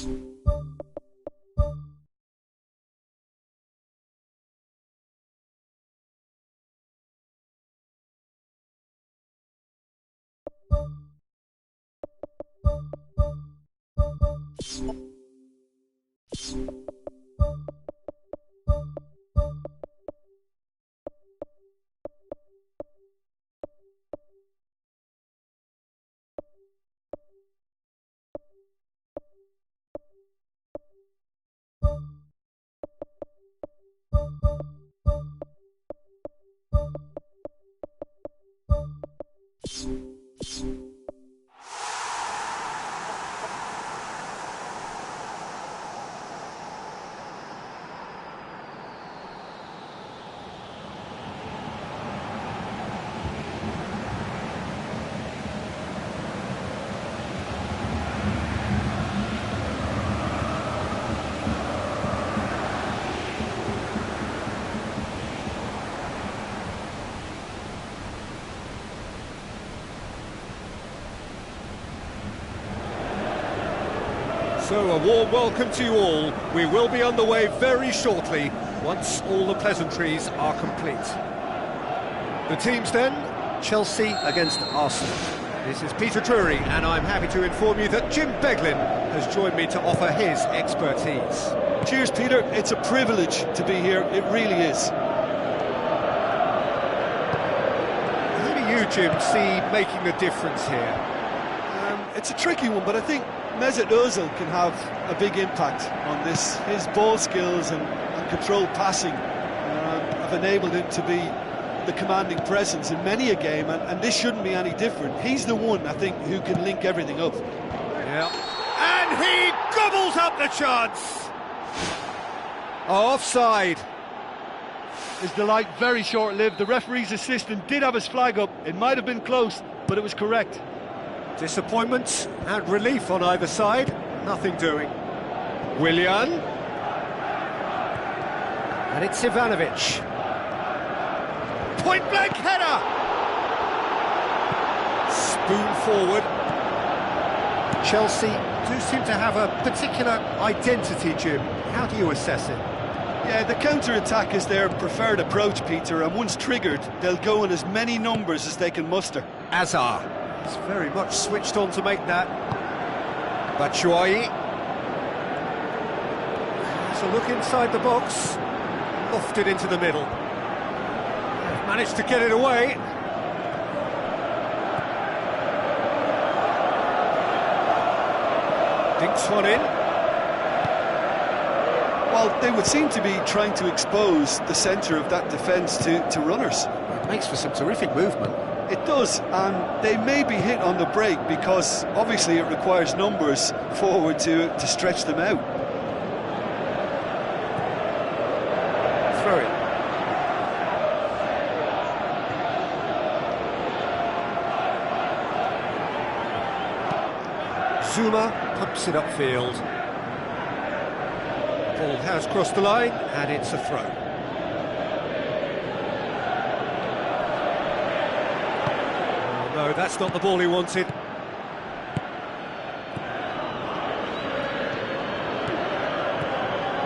So a warm welcome to you all. We will be on the way very shortly, once all the pleasantries are complete. The teams then, Chelsea against Arsenal. This is Peter Drury, and I'm happy to inform you that Jim Beglin has joined me to offer his expertise. Cheers, Peter. It's a privilege to be here. It really is. Who do you, Jim, see making the difference here? It's a tricky one, but I think Mesut Ozil can have a big impact on this. His ball skills and controlled passing have enabled him to be the commanding presence in many a game, and this shouldn't be any different. He's the one, I think, who can link everything up. Yeah. And he gobbles up the chance! Offside. His delight very short-lived. The referee's assistant did have his flag up. It might have been close, but it was correct. Disappointment and relief on either side. Nothing doing. Willian. And it's Ivanovic. Point-blank header! Spoon forward. Chelsea do seem to have a particular identity, Jim. How do you assess it? Yeah, the counter-attack is their preferred approach, Peter, and once triggered, they'll go in as many numbers as they can muster. Azar. He's very much switched on to make that. Batshuayi. Has a look inside the box. Lofted into the middle. They've managed to get it away. Dinks one in. Well, they would seem to be trying to expose the centre of that defence to runners. It makes for some terrific movement. It does, and they may be hit on the break because obviously it requires numbers forward to stretch them out. Throw it. Zuma pumps it upfield. Ball has crossed the line, and it's a throw. No, that's not the ball he wanted.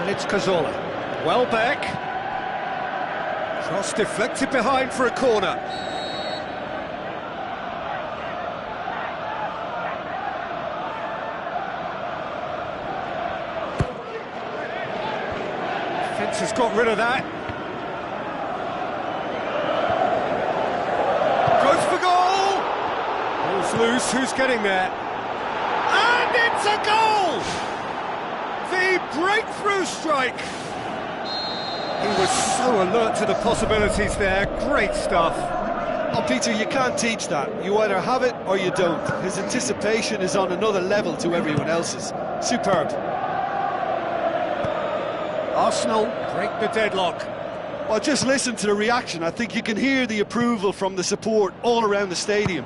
And it's Cazorla. Well back. Cross deflected behind for a corner. Defence has got rid of that. Loose, who's getting there? And it's a goal! The breakthrough strike! He was so alert to the possibilities there, great stuff. Oh, Peter, you can't teach that. You either have it or you don't. His anticipation is on another level to everyone else's. Superb. Arsenal break the deadlock. Well, just listen to the reaction. I think you can hear the approval from the support all around the stadium.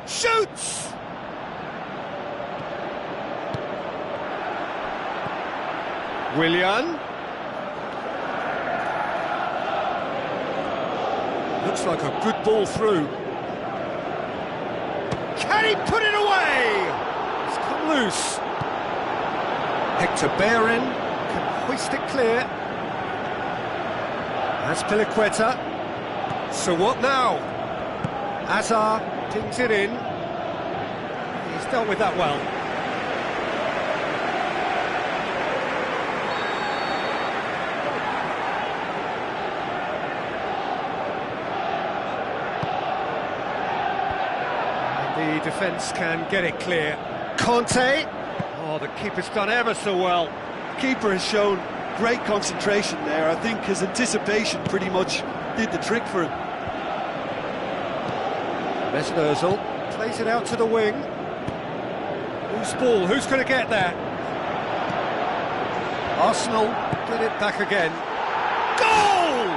Shoots! Willian. Looks like a good ball through. Can he put it away? It's come loose. Hector Bellerin can hoist it clear. That's Piliqueta. So what now? Azar pings it in. He's dealt with that well. And the defence can get it clear. Conte. Oh, the keeper's done ever so well. Keeper has shown great concentration there. I think his anticipation pretty much did the trick for him. Mesut Ozil plays it out to the wing. Who's ball? Who's going to get there? Arsenal get it back again. Goal!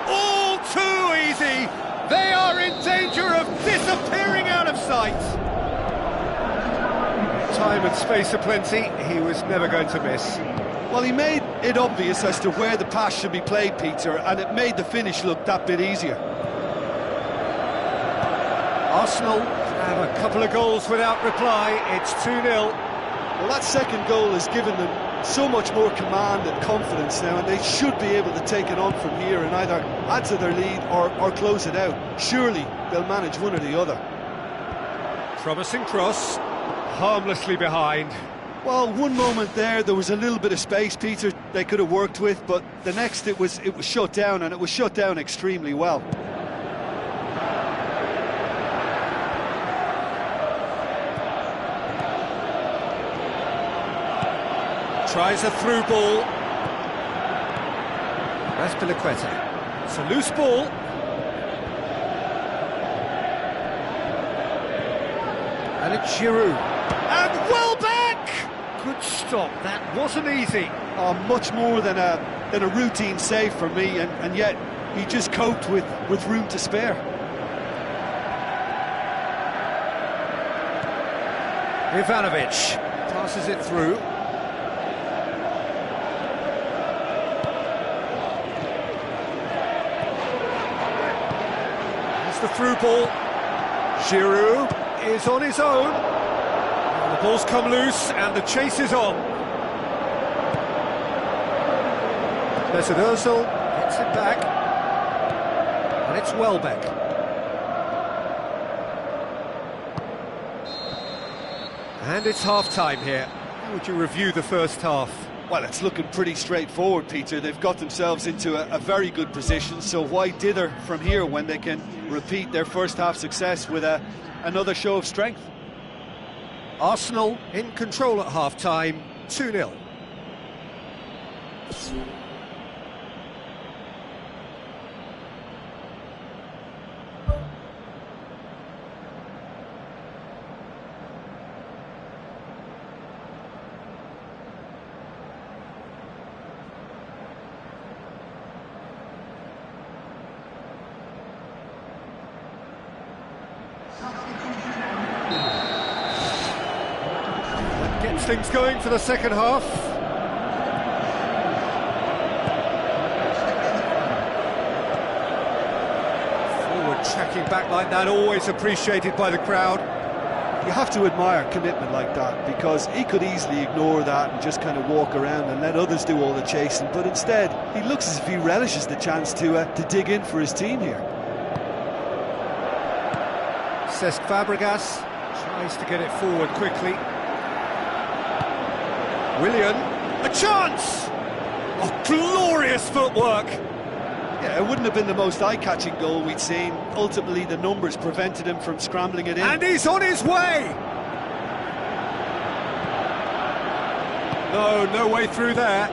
All too easy. They are in danger of disappearing out of sight. Time and space aplenty. He was never going to miss. Well, he made it obvious as to where the pass should be played, Peter, and it made the finish look that bit easier. Arsenal have a couple of goals without reply. It's 2-0. Well, that second goal has given them so much more command and confidence now, and they should be able to take it on from here and either add to their lead or close it out. Surely they'll manage one or the other. Promising cross, harmlessly behind. Well, one moment there was a little bit of space, Peter, they could have worked with, but the next it was shut down, and it was shut down extremely well. Tries a through ball. That's Piliqueta. It's a loose ball. And it's Giroud. And well back! Good stop, that wasn't easy. Oh, much more than a routine save for me, and yet he just coped with room to spare. Ivanovic passes it through. The through ball. Giroud is on his own. And the ball's come loose and the chase is on. Mesut Ozil gets it back. And it's Welbeck. And it's half-time here. How would you review the first half? Well, it's looking pretty straightforward, Peter. They've got themselves into a very good position, so why dither from here when they can repeat their first half success with another show of strength? Arsenal in control at half-time, 2-0. Gets things going for the second half. Forward tracking back like that, always appreciated by the crowd. You have to admire commitment like that, because he could easily ignore that and just kind of walk around and let others do all the chasing, but instead he looks as if he relishes the chance to dig in for his team here. Cesc Fabregas tries to get it forward quickly. Willian, a chance! Oh, glorious footwork! Yeah, it wouldn't have been the most eye-catching goal we'd seen. Ultimately, the numbers prevented him from scrambling it in. And he's on his way! No way through there.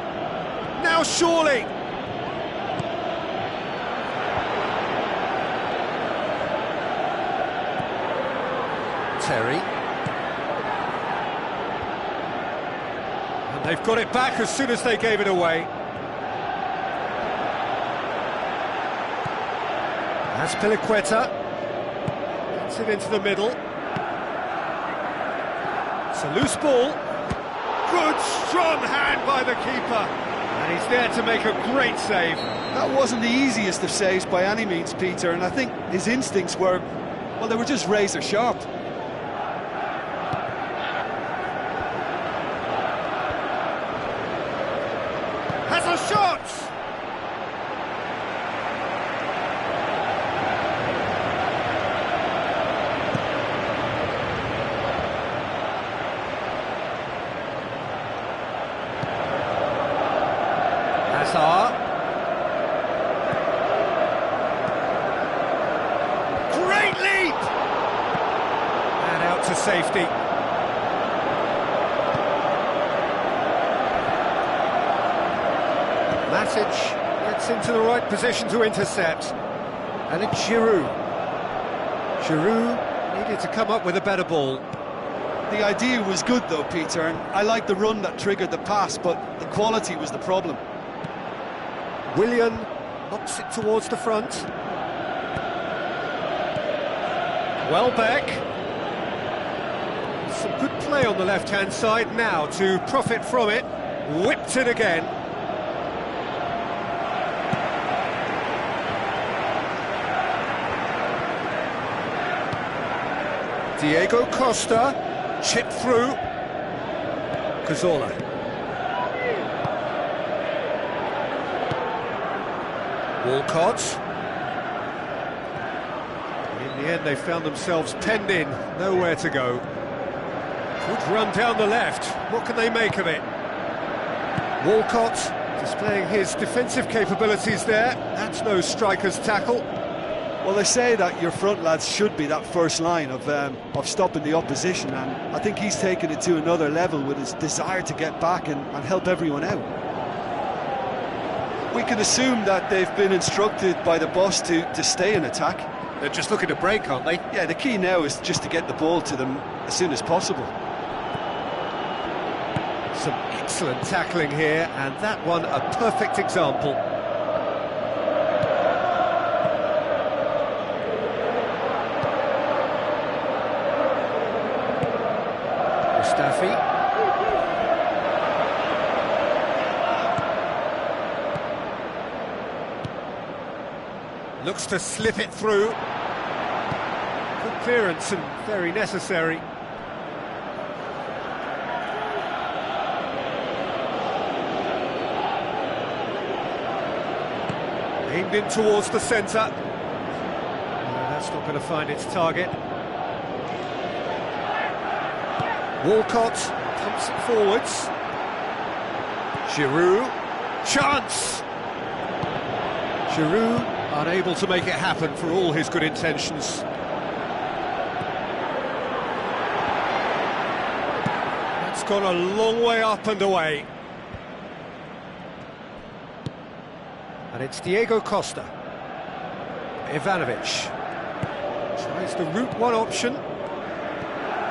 Now surely! Terry. And they've got it back as soon as they gave it away. That's Piliqueta. Gets it into the middle. It's a loose ball. Good strong hand by the keeper. And he's there to make a great save. That wasn't the easiest of saves by any means, Peter, and I think his instincts were, well, they were just razor sharp. a shot! Hazard. Great leap! And out to safety. Matic gets into the right position to intercept. And it's Giroud. Giroud needed to come up with a better ball. The idea was good though, Peter, and I like the run that triggered the pass, but the quality was the problem. Willian knocks it towards the front. Welbeck. Some good play on the left-hand side now to profit from it. Whipped it again. Diego Costa. Chip through. Cazorla. Walcott. In the end, they found themselves penned in, nowhere to go. Good run down the left. What can they make of it? Walcott displaying his defensive capabilities there. That's no striker's tackle. Well, they say that your front lads should be that first line of stopping the opposition, and I think he's taken it to another level with his desire to get back and help everyone out. We can assume that they've been instructed by the boss to stay in attack. They're just looking to break, aren't they? Yeah, the key now is just to get the ball to them as soon as possible. Some excellent tackling here, and that one a perfect example. Mustafi. Looks to slip it through. Good clearance and very necessary. Aimed in towards the centre. That's not going to find its target. Walcott pumps it forwards. Giroud. Chance! Giroud unable to make it happen for all his good intentions. That's gone a long way up and away. And it's Diego Costa. Ivanovic tries the route one option.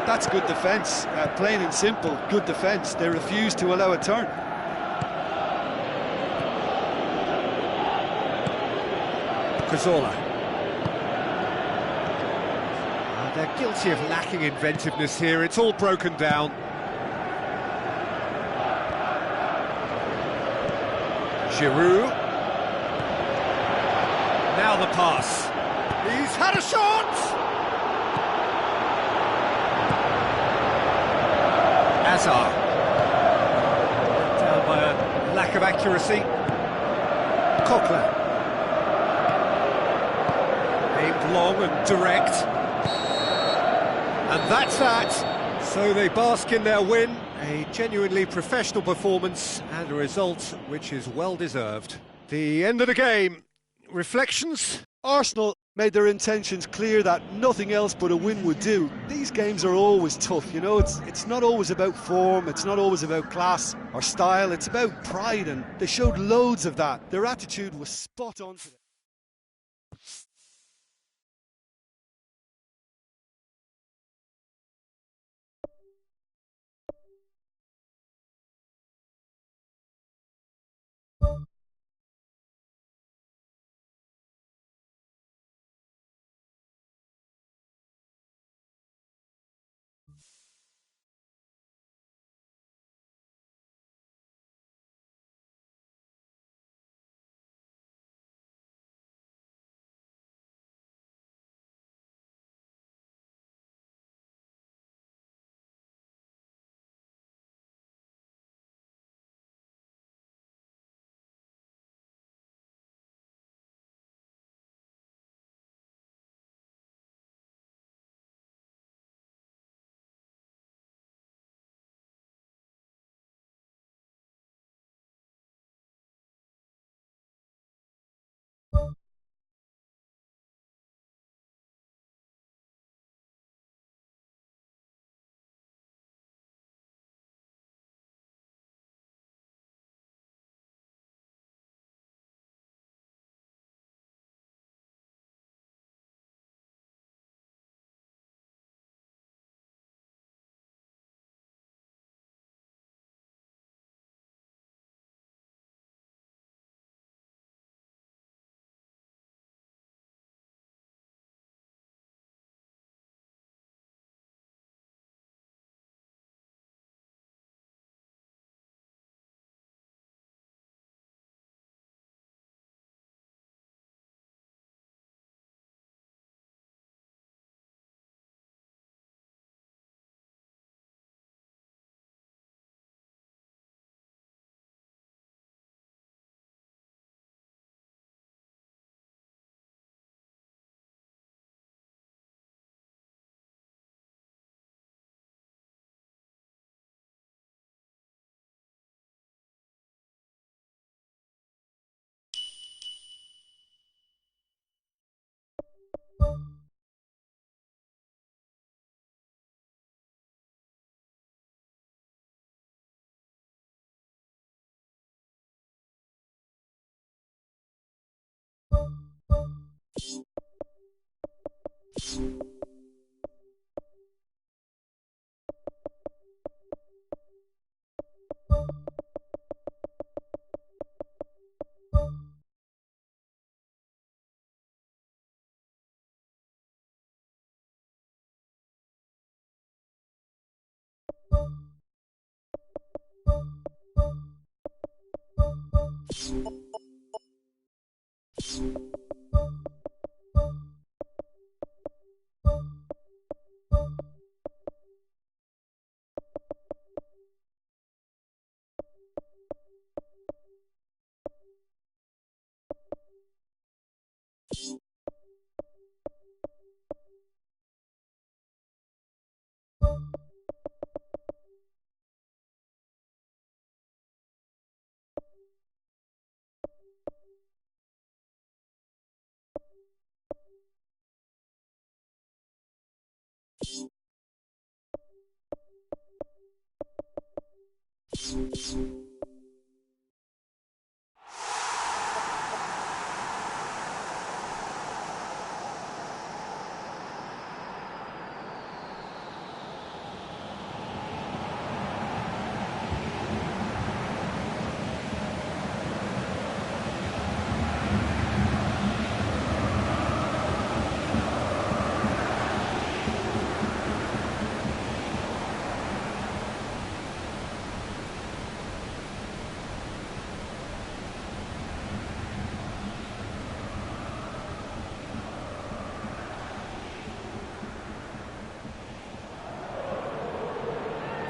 That's good defence, plain and simple, good defence. They refuse to allow a turn. Cazorla. They're guilty of lacking inventiveness here, it's all broken down. Giroud. Now the pass. He's had a shot! Hazard. Down by a lack of accuracy. Coquelin. Aimed long and direct. And that's that. So they bask in their win. A genuinely professional performance and a result which is well deserved. The end of the game. Reflections? Arsenal made their intentions clear that nothing else but a win would do. These games are always tough, you know, it's not always about form, it's not always about class or style, it's about pride, and they showed loads of that. Their attitude was spot on today.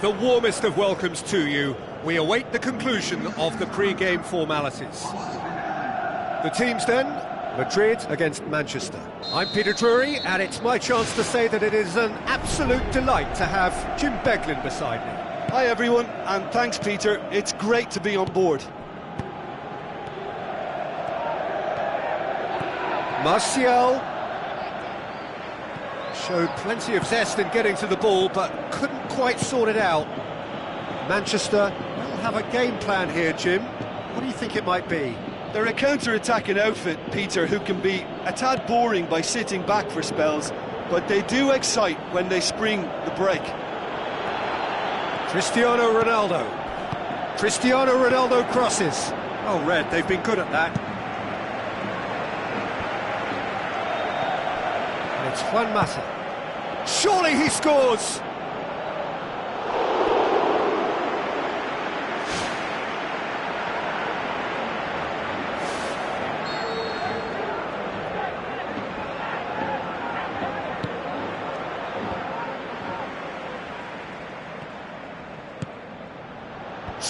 The warmest of welcomes to you. We await the conclusion of the pre-game formalities. The teams then, Madrid against Manchester. I'm Peter Drury, and it's my chance to say that it is an absolute delight to have Jim Beglin beside me. Hi everyone, and thanks Peter, it's great to be on board. Martial showed plenty of zest in getting to the ball, but couldn't quite sort it out. Manchester will have a game plan here, Jim. What do you think it might be? They're a counter-attacking outfit, Peter, who can be a tad boring by sitting back for spells, but they do excite when they spring the break. Cristiano Ronaldo. Cristiano Ronaldo crosses. Oh, Red, they've been good at that. And it's Juan Mata. Surely he scores!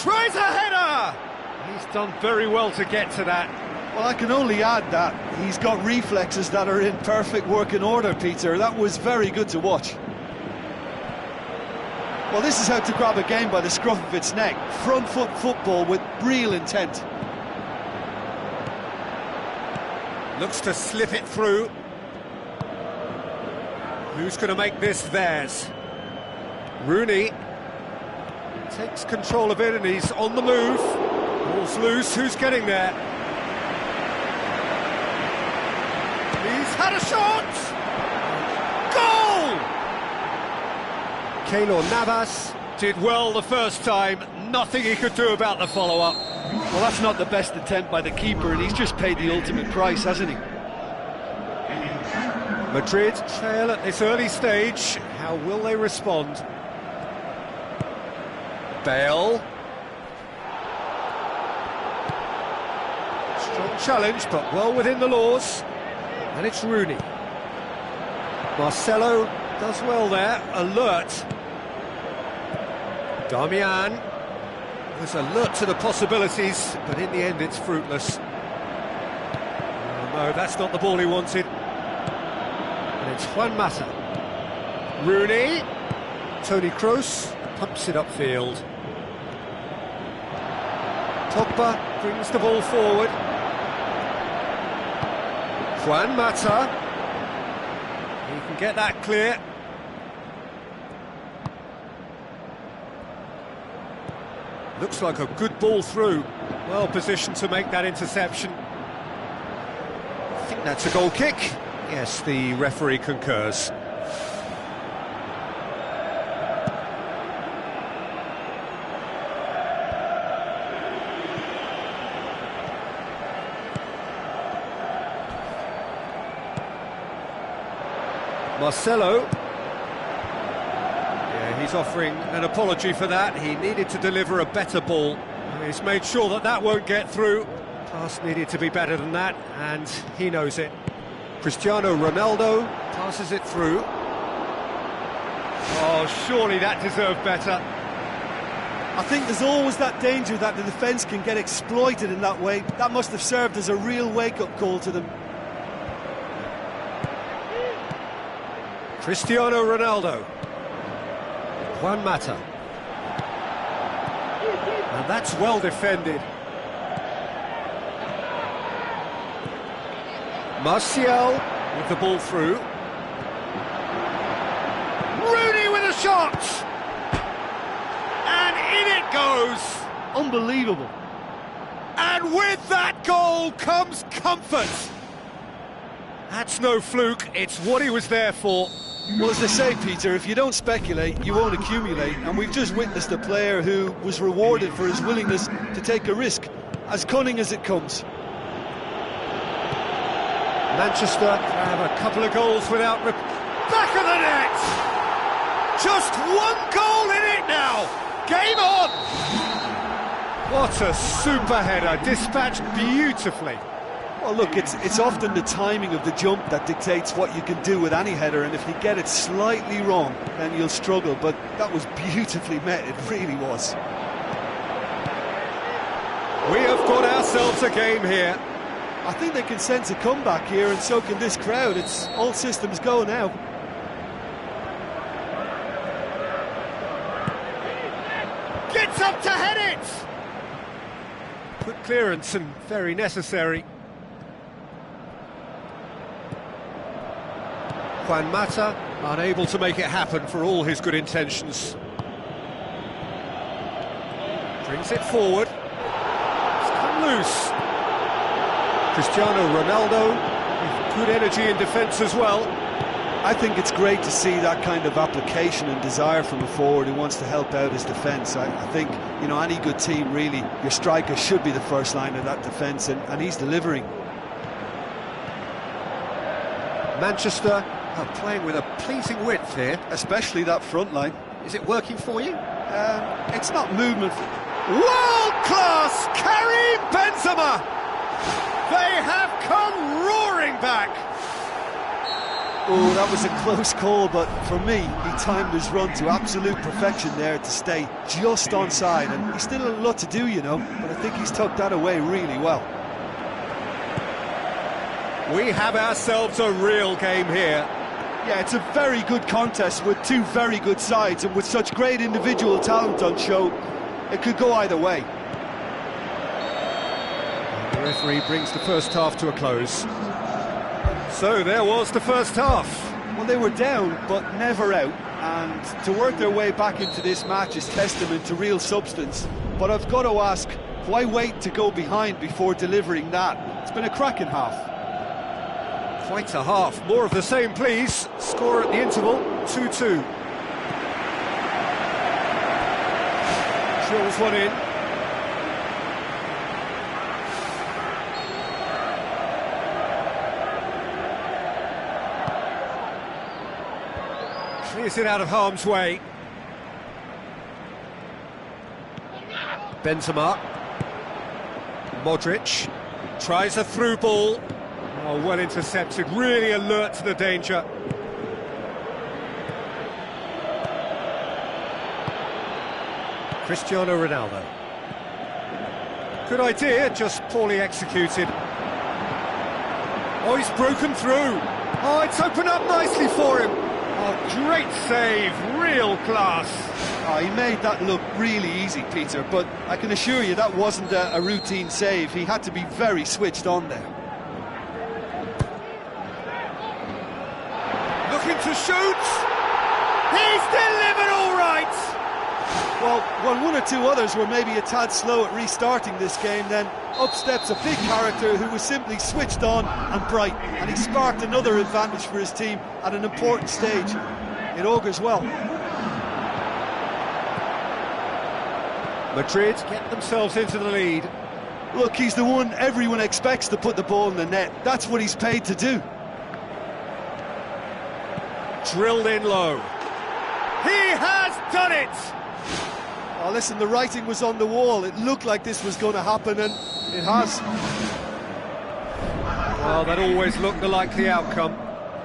Tries a header! He's done very well to get to that. Well, I can only add that he's got reflexes that are in perfect working order, Peter. That was very good to watch. Well, this is how to grab a game by the scruff of its neck. Front foot football with real intent. Looks to slip it through. Who's going to make this theirs? Rooney takes control of it and he's on the move. Ball's loose, who's getting there? He's had a shot! Goal! Keylor Navas did well the first time, nothing he could do about the follow-up. Well, that's not the best attempt by the keeper, and he's just paid the ultimate price, hasn't he? Madrid trail at this early stage. How will they respond? Bale. Strong challenge, but well within the laws. And it's Rooney. Marcelo does well there, alert. Darmian was alert to the possibilities, but in the end it's fruitless. Oh, no, that's not the ball he wanted. And it's Juan Mata. Rooney. Toni Kroos pumps it upfield. Pogba brings the ball forward. Juan Mata. He can get that clear. Looks like a good ball through. Well positioned to make that interception. I think that's a goal kick. Yes, the referee concurs. Marcelo. Yeah, he's offering an apology for that. He needed to deliver a better ball. He's made sure that that won't get through. Pass needed to be better than that, and he knows it. Cristiano Ronaldo passes it through. Oh, surely that deserved better. I think there's always that danger that the defence can get exploited in that way. That must have served as a real wake-up call to them. Cristiano Ronaldo. Juan Mata. And that's well defended. Martial with the ball through. Rooney with a shot! And in it goes! Unbelievable. And with that goal comes comfort! That's no fluke, it's what he was there for. Well, as they say, Peter, if you don't speculate, you won't accumulate. And we've just witnessed a player who was rewarded for his willingness to take a risk, as cunning as it comes. Manchester have a couple of goals without... Back of the net! Just one goal in it now! Game on! What a super header, dispatched beautifully. Well, look, it's often the timing of the jump that dictates what you can do with any header, and if you get it slightly wrong, then you'll struggle, but that was beautifully met, it really was. We have got ourselves a game here. I think they can sense a comeback here, and so can this crowd. It's all systems go now. Gets up to head it! Good clearance and very necessary. Juan Mata unable to make it happen for all his good intentions. Brings it forward. It's come loose. Cristiano Ronaldo with good energy in defence as well. I think it's great to see that kind of application and desire from a forward who wants to help out his defence. I think, you know, any good team, really, your striker should be the first line of that defence, and he's delivering. Manchester are playing with a pleasing width here. Especially that front line. Is it working for you? It's not movement. World-class Karim Benzema! They have come roaring back! Oh, that was a close call, but for me, he timed his run to absolute perfection there to stay just onside, and he's still a lot to do, you know, but I think he's tucked that away really well. We have ourselves a real game here. Yeah, it's a very good contest with two very good sides, and with such great individual talent on show, it could go either way. The referee brings the first half to a close. So there was the first half. Well, they were down, but never out, and to work their way back into this match is testament to real substance. But I've got to ask, why wait to go behind before delivering that? It's been a cracking half. Quite a half. More of the same, please. Score at the interval, 2-2. Drills one in. Clears it out of harm's way. Benzema. Modric tries a through ball. Oh, well intercepted, really alert to the danger. Cristiano Ronaldo. Good idea, just poorly executed. Oh, he's broken through. Oh, it's opened up nicely for him. Oh, great save, real class. Oh, he made that look really easy, Peter, but I can assure you that wasn't a routine save. He had to be very switched on there. Looking to shoot. He's delivered all right. Well, when one or two others were maybe a tad slow at restarting this game, then up steps a big character who was simply switched on and bright, and he sparked another advantage for his team at an important stage. It augurs well. Madrid get themselves into the lead. Look, he's the one everyone expects to put the ball in the net. That's what he's paid to do. Drilled in low. He has done it! Oh, listen, the writing was on the wall. It looked like this was going to happen, and it has. Well, that always looked the likely outcome.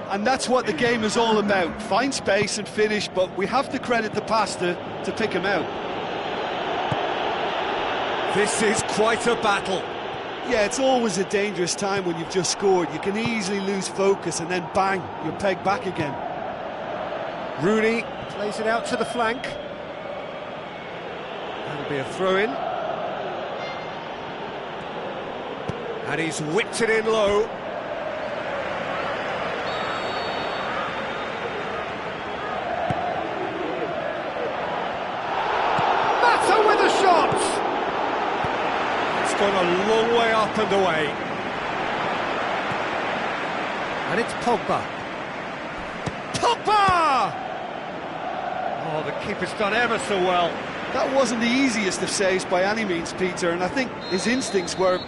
And that's what the game is all about. Find space and finish, but we have to credit the passer to pick him out. This is quite a battle. Yeah, it's always a dangerous time when you've just scored. You can easily lose focus and then bang, you're pegged back again. Rooney plays it out to the flank. That'll be a throw-in. And he's whipped it in low. Mata with a shot! It's gone a long way up and away. And it's Pogba. Pogba! Oh, the keeper's done ever so well. That wasn't the easiest of saves by any means, Peter, and I think his instincts were,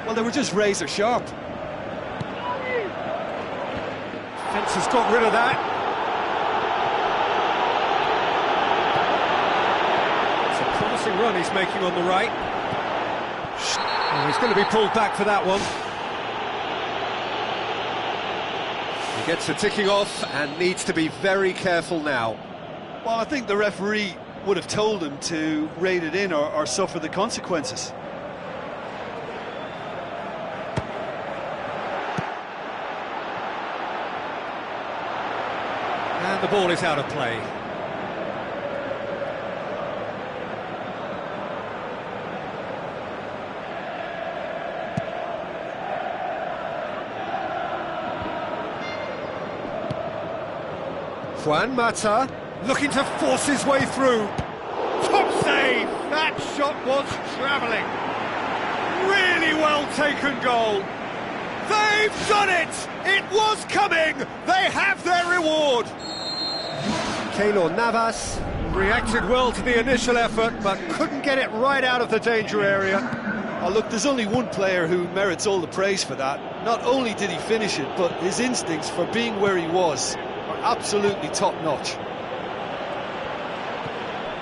well, they were just razor sharp. Fence has got rid of that. It's a promising run he's making on the right. Oh, he's going to be pulled back for that one. He gets the ticking off and needs to be very careful now. Well, I think the referee would have told him to rate it in or suffer the consequences. And the ball is out of play. Juan Mata looking to force his way through. Top save! That shot was travelling. Really well taken goal. They've done it! It was coming! They have their reward! Keylor Navas reacted well to the initial effort, but couldn't get it right out of the danger area. Oh, look, there's only one player who merits all the praise for that. Not only did he finish it, but his instincts for being where he was are absolutely top-notch.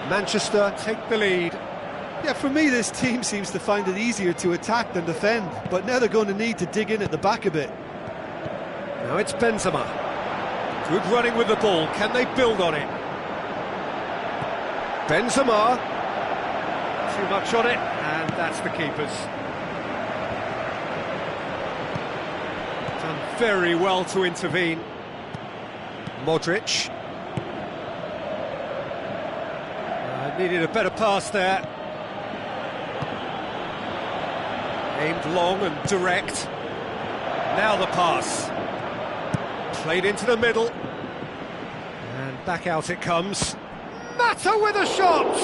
Manchester take the lead. Yeah, for me, this team seems to find it easier to attack than defend, but now they're going to need to dig in at the back a bit. Now it's Benzema. Good running with the ball. Can they build on it? Benzema. Too much on it, and that's the keeper's. Done very well to intervene. Modric. Needed a better pass there. Aimed long and direct. Now the pass. Played into the middle. And back out it comes. Mata with a shot!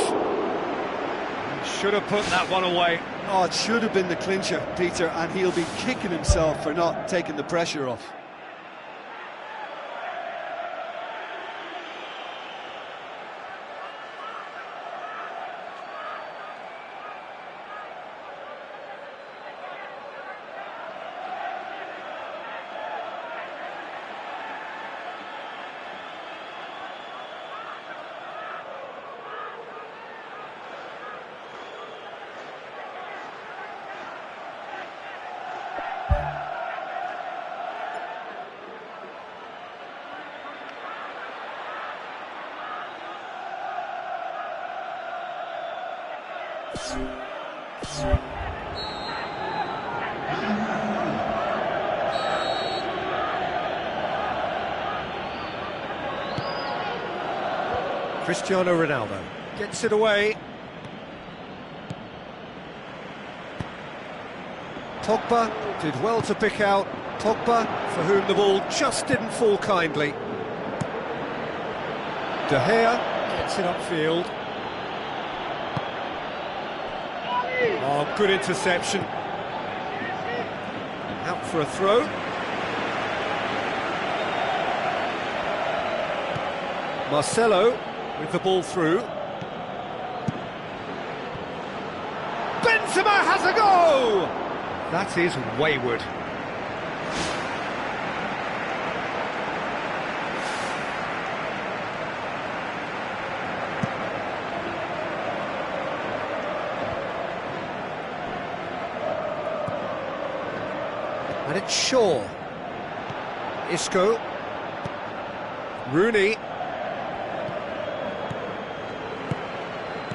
He should have put that one away. Oh, it should have been the clincher, Peter, and he'll be kicking himself for not taking the pressure off. Cristiano Ronaldo gets it away. Pogba did well to pick out. Pogba, for whom the ball just didn't fall kindly. De Gea gets it upfield. Oh, good interception. Out for a throw. Marcelo with the ball through. Benzema has a go! That is wayward. And it's Shaw. Isco. Rooney.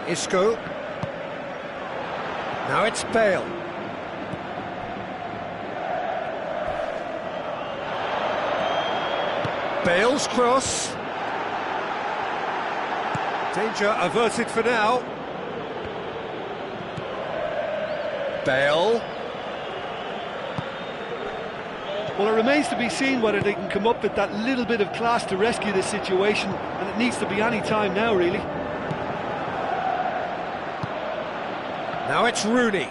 Isco. Now it's Bale. Bale's cross. Danger averted for now. Bale. Well, it remains to be seen whether they can come up with that little bit of class to rescue this situation, and it needs to be any time now, really. Now it's Rooney.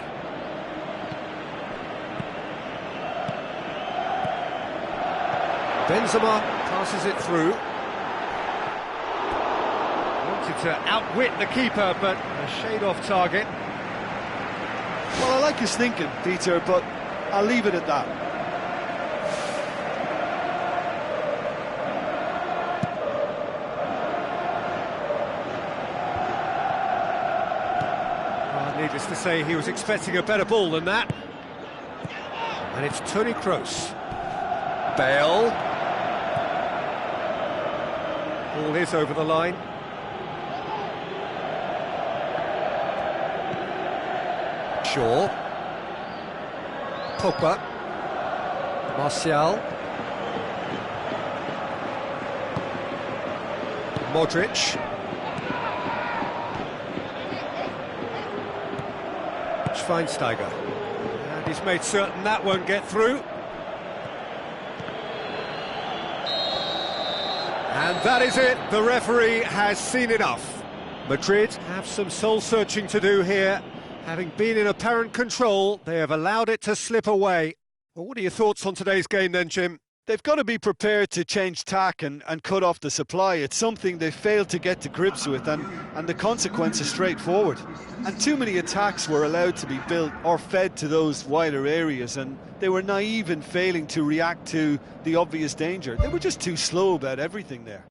Benzema passes it through. Wanted to outwit the keeper, but a shade off target. Well, I like his thinking, Peter, but I'll leave it at that. Needless to say, he was expecting a better ball than that. And it's Toni Kroos. Bale. Ball is over the line. Shaw. Pogba. Martial. Modric. Schweinsteiger, and he's made certain that won't get through. And that is it, the referee has seen enough. Madrid have some soul-searching to do here. Having been in apparent control, they have allowed it to slip away. Well, what are your thoughts on today's game then, Jim? They've got to be prepared to change tack and cut off the supply. It's something they failed to get to grips with, and the consequence is straightforward. And too many attacks were allowed to be built or fed to those wider areas, and they were naive in failing to react to the obvious danger. They were just too slow about everything there.